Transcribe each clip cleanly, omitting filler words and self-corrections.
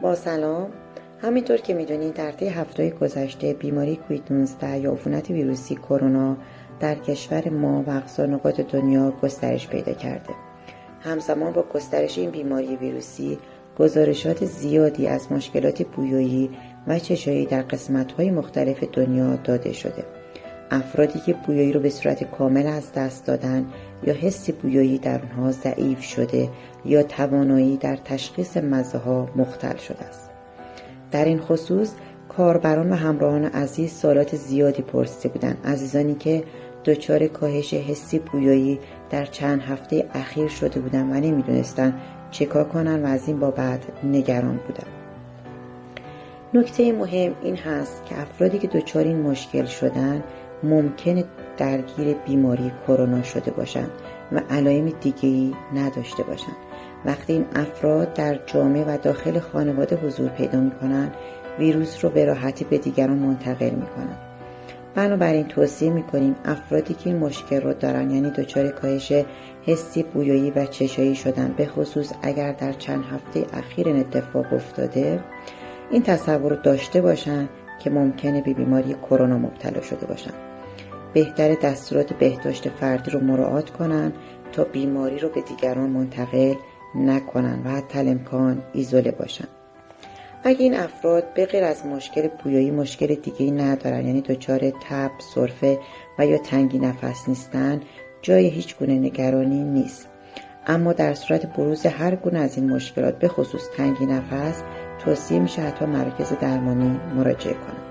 با سلام. همینطور که میدونید در طی هفته‌های گذشته بیماری کووید 19 یا عفونت ویروسی کرونا در کشور ما و اقصا نقاط دنیا گسترش پیدا کرده. همزمان با گسترش این بیماری ویروسی گزارشات زیادی از مشکلات بویایی و چشایی در قسمت‌های مختلف دنیا داده شده. افرادی که بویایی رو به صورت کامل از دست دادن یا حس بویایی در اونها ضعیف شده یا توانایی در تشخیص مزه‌ها مختل شده است. در این خصوص کاربران و همراهان عزیز سوالات زیادی پرسیده بودند. عزیزانی که دچار کاهش حسی بویایی در چند هفته اخیر شده بودند و نمیدونستن چه کار کنن و از این بابت نگران بودند. نکته مهم این هست که افرادی که دچار این مشکل شدن ممکنه درگیر بیماری کرونا شده باشند و علائم دیگه‌ای نداشته باشند. وقتی این افراد در جامعه و داخل خانواده حضور پیدا می‌کنند، ویروس رو به راحتی به دیگران منتقل می‌کنند. بنابراین توصیه می‌کنیم افرادی که این مشکل رو دارن، یعنی دچار کاهش حسی بویایی و چشایی شدن، به خصوص اگر در چند هفته اخیر این اتفاق افتاده، این تصور رو داشته باشن که ممکنه به بیماری کرونا مبتلا شده باشن. بهتر دستورات بهداشت فردی رو مراعات کنن تا بیماری رو به دیگران منتقل نکنن و حتی الامکان ایزوله باشن. اگه این افراد به غیر از مشکل بویایی مشکل دیگه‌ای ندارن، یعنی دچار تب، سرفه و یا تنگی نفس نیستن، جای هیچ گونه نگرانی نیست. اما در صورت بروز هر گونه از این مشکلات، به خصوص تنگی نفس، توصیه میشه حتما مراکز درمانی مراجعه کنن.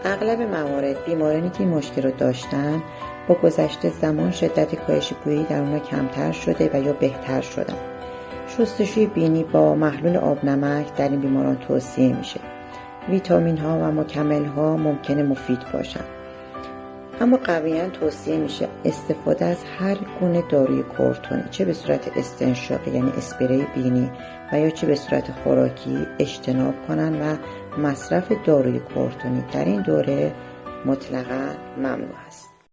اغلب موارد بیمارانی که این مشکل رو داشتن با گذشت زمان شدت کاهش بویایی در اونها کمتر شده و یا بهتر شدن. شستشوی بینی با محلول آب نمک در این بیماران توصیه میشه. ویتامین ها و مکمل ها ممکنه مفید باشن، اما قویاً توصیه میشه استفاده از هر گونه داروی کورتونی، چه به صورت استنشاقی یعنی اسپری بینی و یا چه به صورت خوراکی، اجتناب کنن و مصرف داروی کورتونی در این دوره مطلقاً ممنوع است.